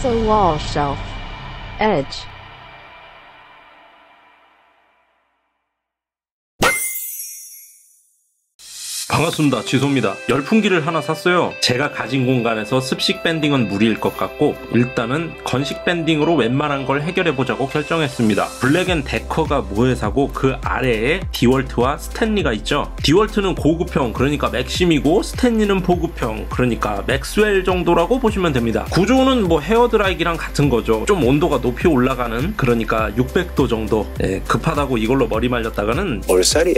also wall shelf, edge. 반갑습니다. 지소입니다. 열풍기를 하나 샀어요. 제가 가진 공간에서 습식 밴딩은 무리일 것 같고 일단은 건식 밴딩으로 웬만한 걸 해결해보자고 결정했습니다. 블랙 앤 데커가 모회사고 그 아래에 디월트와 스탠리가 있죠. 디월트는 고급형, 그러니까 맥심이고 스탠리는 보급형, 그러니까 맥스웰 정도라고 보시면 됩니다. 구조는 뭐 헤어드라이기랑 같은 거죠. 좀 온도가 높이 올라가는, 그러니까 600도 정도. 급하다고 이걸로 머리 말렸다가는 얼살이야.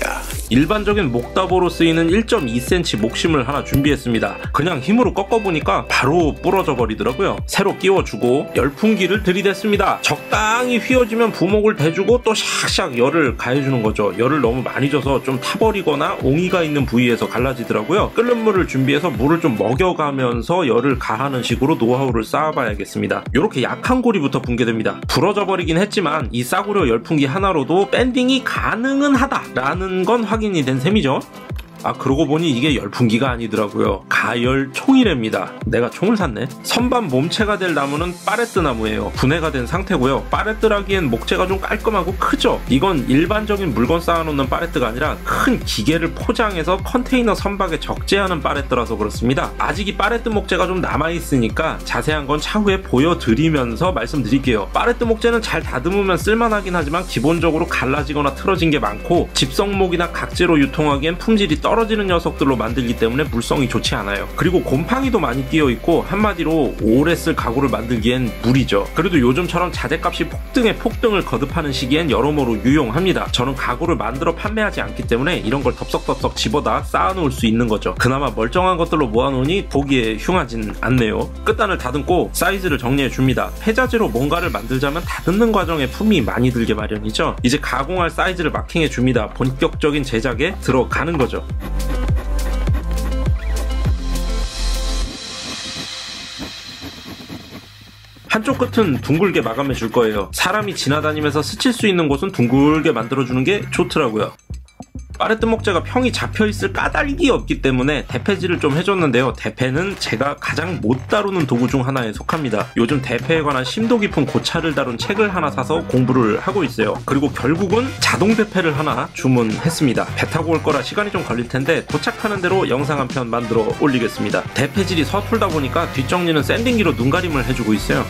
일반적인 목다보로 쓰이는 1.2cm 목심을 하나 준비했습니다. 그냥 힘으로 꺾어보니까 바로 부러져 버리더라고요. 새로 끼워주고 열풍기를 들이댔습니다. 적당히 휘어지면 부목을 대주고 또 샥샥 열을 가해주는 거죠. 열을 너무 많이 줘서 좀 타버리거나 옹이가 있는 부위에서 갈라지더라고요. 끓는 물을 준비해서 물을 좀 먹여가면서 열을 가하는 식으로 노하우를 쌓아봐야겠습니다. 이렇게 약한 고리부터 붕괴됩니다. 부러져 버리긴 했지만 이 싸구려 열풍기 하나로도 밴딩이 가능은 하다라는 건 확인이 된 셈이죠. 그러고 보니 이게 열풍기가 아니더라고요. 가열 총이랍니다. 내가 총을 샀네. 선반 몸체가 될 나무는 파레트 나무예요. 분해가 된 상태고요. 파레트라기엔 목재가 좀 깔끔하고 크죠. 이건 일반적인 물건 쌓아놓는 파레트가 아니라 큰 기계를 포장해서 컨테이너 선박에 적재하는 파레트라서 그렇습니다. 아직 이 파레트 목재가 좀 남아있으니까 자세한 건 차후에 보여드리면서 말씀드릴게요. 파레트 목재는 잘 다듬으면 쓸만하긴 하지만 기본적으로 갈라지거나 틀어진 게 많고 집성목이나 각재로 유통하기엔 품질이 떨어지는 녀석들로 만들기 때문에 물성이 좋지 않아요. 그리고 곰팡이도 많이 끼어있고 한마디로 오래 쓸 가구를 만들기엔 무리죠. 그래도 요즘처럼 자재값이 폭등에 폭등을 거듭하는 시기엔 여러모로 유용합니다. 저는 가구를 만들어 판매하지 않기 때문에 이런 걸 덥석덥석 집어다 쌓아놓을 수 있는 거죠. 그나마 멀쩡한 것들로 모아놓으니 보기에 흉하진 않네요. 끝단을 다듬고 사이즈를 정리해줍니다. 폐자재로 뭔가를 만들자면 다듬는 과정에 품이 많이 들게 마련이죠. 이제 가공할 사이즈를 마킹해줍니다. 본격적인 제작에 들어가는 거죠. 한쪽 끝은 둥글게 마감해 줄 거예요. 사람이 지나다니면서 스칠 수 있는 곳은 둥글게 만들어주는 게 좋더라고요. 파레트 목재가 평이 잡혀있을 까닭이 없기 때문에 대패질을 좀 해줬는데요. 대패는 제가 가장 못 다루는 도구 중 하나에 속합니다. 요즘 대패에 관한 심도 깊은 고찰을 다룬 책을 하나 사서 공부를 하고 있어요. 그리고 결국은 자동 대패를 하나 주문했습니다. 배 타고 올 거라 시간이 좀 걸릴 텐데 도착하는 대로 영상 한 편 만들어 올리겠습니다. 대패질이 서툴다 보니까 뒷정리는 샌딩기로 눈가림을 해주고 있어요.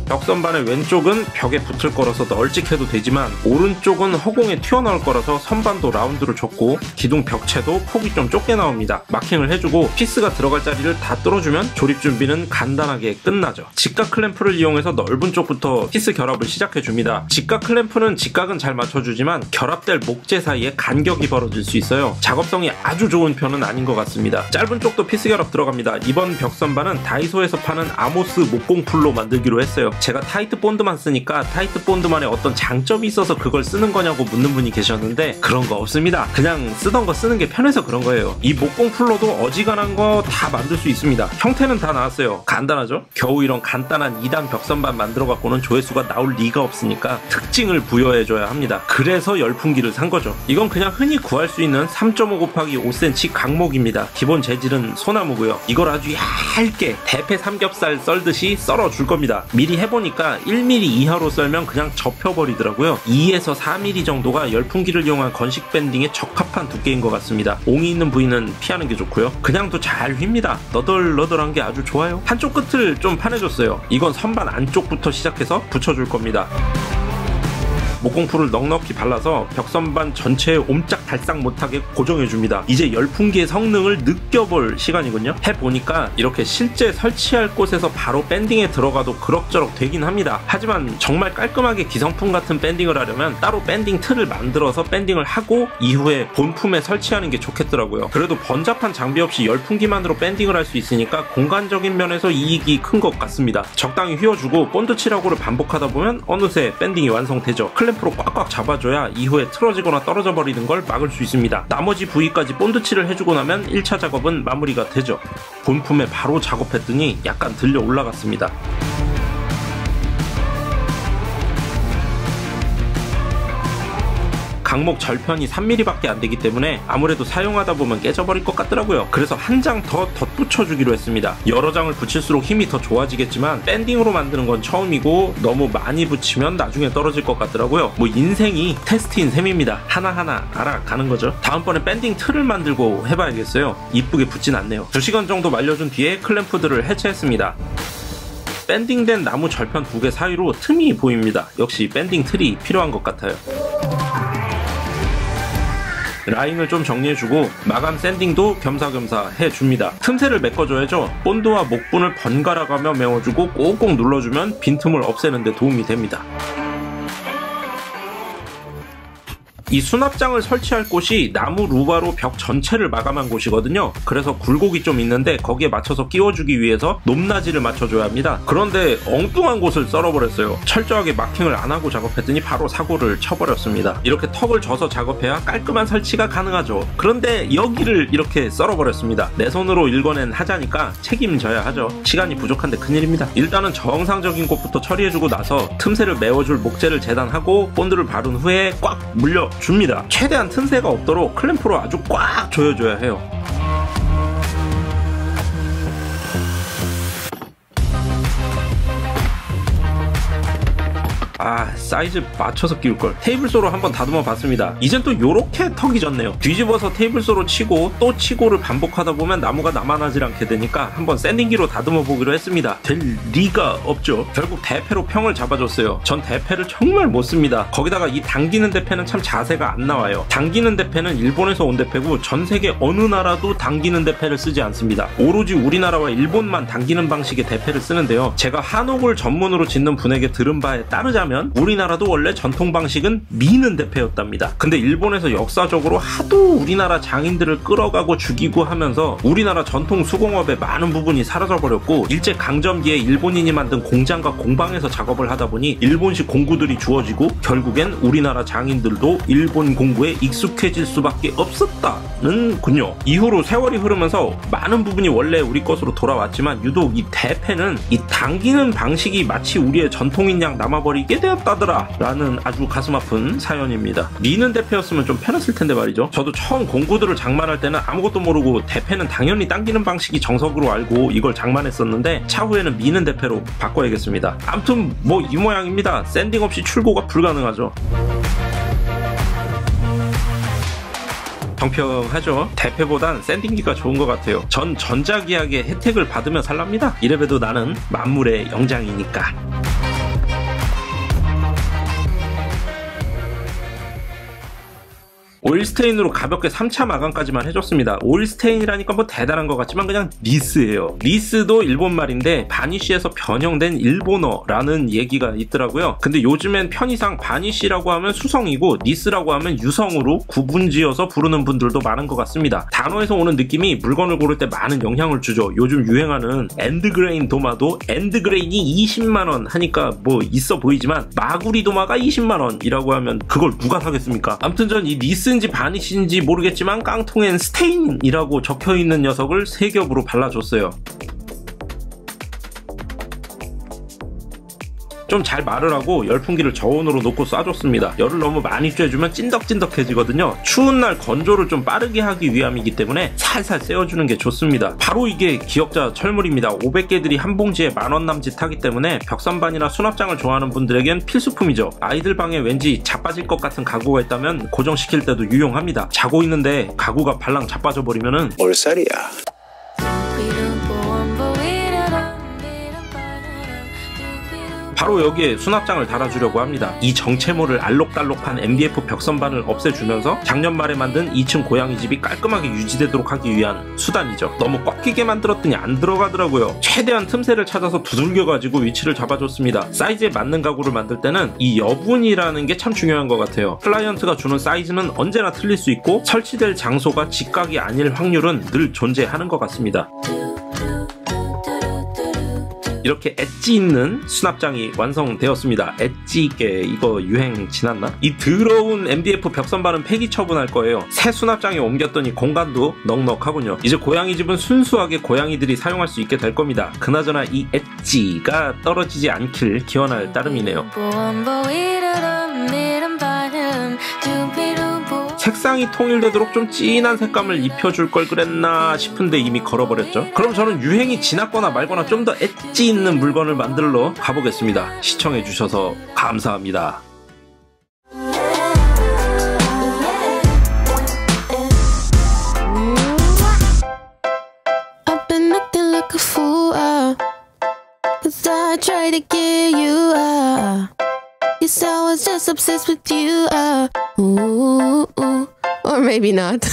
벽선반의 왼쪽은 벽에 붙을 거라서 널찍해도 되지만 오른쪽은 허공에 튀어나올 거라서 선반도 라운드를 줬고 기둥 벽체도 폭이 좀 좁게 나옵니다. 마킹을 해주고 피스가 들어갈 자리를 다 뚫어주면 조립 준비는 간단하게 끝나죠. 직각 클램프를 이용해서 넓은 쪽부터 피스 결합을 시작해줍니다. 직각 클램프는 직각은 잘 맞춰주지만 결합될 목재 사이에 간격이 벌어질 수 있어요. 작업성이 아주 좋은 편은 아닌 것 같습니다. 짧은 쪽도 피스 결합 들어갑니다. 이번 벽선반은 다이소에서 파는 아모스 목공풀로 만들기로 했어요. 제가 타이트 본드만 쓰니까 타이트 본드만의 어떤 장점이 있어서 그걸 쓰는 거냐고 묻는 분이 계셨는데 그런 거 없습니다. 그냥 쓰던 거 쓰는 게 편해서 그런 거예요. 이 목공 풀로도 어지간한 거 다 만들 수 있습니다. 형태는 다 나왔어요. 간단하죠? 겨우 이런 간단한 2단 벽선반 만들어 갖고는 조회수가 나올 리가 없으니까 특징을 부여해줘야 합니다. 그래서 열풍기를 산 거죠. 이건 그냥 흔히 구할 수 있는 3.5 곱하기 5cm 강목입니다. 기본 재질은 소나무고요. 이걸 아주 얇게 대패 삼겹살 썰듯이 썰어줄 겁니다. 미리 해보니까 1mm 이하로 썰면 그냥 접혀버리더라고요. 2에서 4mm 정도가 열풍기를 이용한 건식 밴딩에 적합한 두께인 것 같습니다. 옹이 있는 부위는 피하는 게 좋고요. 그냥도 잘 휩니다. 너덜너덜한 게 아주 좋아요. 한쪽 끝을 좀 파내줬어요. 이건 선반 안쪽부터 시작해서 붙여줄 겁니다. 목공풀을 넉넉히 발라서 벽선반 전체에 옴짝달싹 못하게 고정해줍니다. 이제 열풍기의 성능을 느껴볼 시간이군요. 해보니까 이렇게 실제 설치할 곳에서 바로 밴딩에 들어가도 그럭저럭 되긴 합니다. 하지만 정말 깔끔하게 기성품 같은 밴딩을 하려면 따로 밴딩 틀을 만들어서 밴딩을 하고 이후에 본품에 설치하는 게 좋겠더라고요. 그래도 번잡한 장비 없이 열풍기만으로 밴딩을 할 수 있으니까 공간적인 면에서 이익이 큰 것 같습니다. 적당히 휘어주고 본드 칠하고를 반복하다 보면 어느새 밴딩이 완성되죠. 클램프로 꽉꽉 잡아줘야 이후에 틀어지거나 떨어져 버리는 걸 막을 수 있습니다. 나머지 부위까지 본드칠을 해주고 나면 1차 작업은 마무리가 되죠. 본품에 바로 작업했더니 약간 들려 올라갔습니다. 강목 절편이 3mm밖에 안 되기 때문에 아무래도 사용하다 보면 깨져버릴 것 같더라고요. 그래서 한 장 더 덧붙여주기로 했습니다. 여러 장을 붙일수록 힘이 더 좋아지겠지만 밴딩으로 만드는 건 처음이고 너무 많이 붙이면 나중에 떨어질 것 같더라고요. 뭐 인생이 테스트인 셈입니다. 하나하나 알아가는 거죠. 다음번에 밴딩 틀을 만들고 해봐야겠어요. 이쁘게 붙진 않네요. 2시간 정도 말려준 뒤에 클램프들을 해체했습니다. 밴딩된 나무 절편 2개 사이로 틈이 보입니다. 역시 밴딩 틀이 필요한 것 같아요. 라인을 좀 정리해주고 마감 샌딩도 겸사겸사 해줍니다. 틈새를 메꿔줘야죠. 본드와 목분을 번갈아가며 메워주고 꼭꼭 눌러주면 빈틈을 없애는 데 도움이 됩니다. 이 수납장을 설치할 곳이 나무 루바로 벽 전체를 마감한 곳이거든요. 그래서 굴곡이 좀 있는데 거기에 맞춰서 끼워주기 위해서 높낮이를 맞춰줘야 합니다. 그런데 엉뚱한 곳을 썰어버렸어요. 철저하게 마킹을 안 하고 작업했더니 바로 사고를 쳐버렸습니다. 이렇게 턱을 져서 작업해야 깔끔한 설치가 가능하죠. 그런데 여기를 이렇게 썰어버렸습니다. 내 손으로 읽어낸 하자니까 책임져야 하죠. 시간이 부족한데 큰일입니다. 일단은 정상적인 곳부터 처리해주고 나서 틈새를 메워줄 목재를 재단하고 본드를 바른 후에 꽉 물려 줍니다. 최대한 틈새가 없도록 클램프로 아주 꽉 조여줘야 해요. 사이즈 맞춰서 끼울걸. 테이블소로 한번 다듬어 봤습니다. 이젠 또 요렇게 턱이 졌네요. 뒤집어서 테이블소로 치고 또 치고를 반복하다 보면 나무가 남아나질 않게 되니까 한번 샌딩기로 다듬어 보기로 했습니다. 될 리가 없죠. 결국 대패로 평을 잡아줬어요. 전 대패를 정말 못 씁니다. 거기다가 이 당기는 대패는 참 자세가 안 나와요. 당기는 대패는 일본에서 온 대패고 전 세계 어느 나라도 당기는 대패를 쓰지 않습니다. 오로지 우리나라와 일본만 당기는 방식의 대패를 쓰는데요. 제가 한옥을 전문으로 짓는 분에게 들은 바에 따르자면 우리나라도 원래 전통 방식은 미는 대패였답니다. 근데 일본에서 역사적으로 하도 우리나라 장인들을 끌어가고 죽이고 하면서 우리나라 전통 수공업의 많은 부분이 사라져버렸고 일제 강점기에 일본인이 만든 공장과 공방에서 작업을 하다 보니 일본식 공구들이 주어지고 결국엔 우리나라 장인들도 일본 공구에 익숙해질 수밖에 없었다는 군요. 이후로 세월이 흐르면서 많은 부분이 원래 우리 것으로 돌아왔지만 유독 이 대패는 이 당기는 방식이 마치 우리의 전통인 양 남아버리게 되었다더라 라는 아주 가슴 아픈 사연입니다. 미는 대패였으면 좀 편했을 텐데 말이죠. 저도 처음 공구들을 장만할 때는 아무것도 모르고 대패는 당연히 당기는 방식이 정석으로 알고 이걸 장만했었는데 차후에는 미는 대패로 바꿔야겠습니다. 아무튼 뭐 이 모양입니다. 샌딩 없이 출고가 불가능하죠. 평평하죠. 대패보단 샌딩기가 좋은 것 같아요. 전 전자기약의 혜택을 받으며 살랍니다. 이래봬도 나는 만물의 영장이니까. 오일스테인으로 가볍게 3차 마감까지만 해줬습니다. 오일스테인이라니까 뭐 대단한 것 같지만 그냥 니스예요. 니스도 일본말인데 바니쉬에서 변형된 일본어라는 얘기가 있더라고요. 근데 요즘엔 편의상 바니쉬라고 하면 수성이고 니스라고 하면 유성으로 구분지어서 부르는 분들도 많은 것 같습니다. 단어에서 오는 느낌이 물건을 고를 때 많은 영향을 주죠. 요즘 유행하는 엔드그레인 도마도 엔드그레인이 20만원 하니까 뭐 있어 보이지만 마구리 도마가 20만원이라고 하면 그걸 누가 사겠습니까? 아무튼 전 이 니스 인지 바니쉬인지 모르겠지만 깡통엔 스테인이라고 적혀있는 녀석을 3겹으로 발라줬어요. 좀 잘 마르라고 열풍기를 저온으로 놓고 쏴줬습니다. 열을 너무 많이 쬐주면 찐덕찐덕해지거든요. 추운 날 건조를 좀 빠르게 하기 위함이기 때문에 살살 쐬어주는 게 좋습니다. 바로 이게 기역자 철물입니다. 500개들이 한 봉지에 만원 남짓 하기 때문에 벽선반이나 수납장을 좋아하는 분들에겐 필수품이죠. 아이들 방에 왠지 자빠질 것 같은 가구가 있다면 고정시킬 때도 유용합니다. 자고 있는데 가구가 발랑 자빠져버리면은 얼살이야. 바로 여기에 수납장을 달아주려고 합니다. 이 정체모를 알록달록한 MDF 벽선반을 없애주면서 작년 말에 만든 2층 고양이집이 깔끔하게 유지되도록 하기 위한 수단이죠. 너무 꽉 끼게 만들었더니 안 들어가더라고요. 최대한 틈새를 찾아서 두들겨가지고 위치를 잡아줬습니다. 사이즈에 맞는 가구를 만들 때는 이 여분이라는 게 참 중요한 것 같아요. 클라이언트가 주는 사이즈는 언제나 틀릴 수 있고 설치될 장소가 직각이 아닐 확률은 늘 존재하는 것 같습니다. 이렇게 엣지 있는 수납장이 완성되었습니다. 엣지 있게 이거 유행 지났나? 이 더러운 MDF 벽선반은 폐기 처분할 거예요. 새 수납장에 옮겼더니 공간도 넉넉하군요. 이제 고양이집은 순수하게 고양이들이 사용할 수 있게 될 겁니다. 그나저나 이 엣지가 떨어지지 않길 기원할 따름이네요. 색상이 통일되도록 좀 진한 색감을 입혀줄 걸 그랬나 싶은데 이미 걸어버렸죠. 그럼 저는 유행이 지났거나 말거나 좀 더 엣지 있는 물건을 만들러 가보겠습니다. 시청해주셔서 감사합니다. I tried to get you Guess I was just obsessed with you ooh, or maybe not.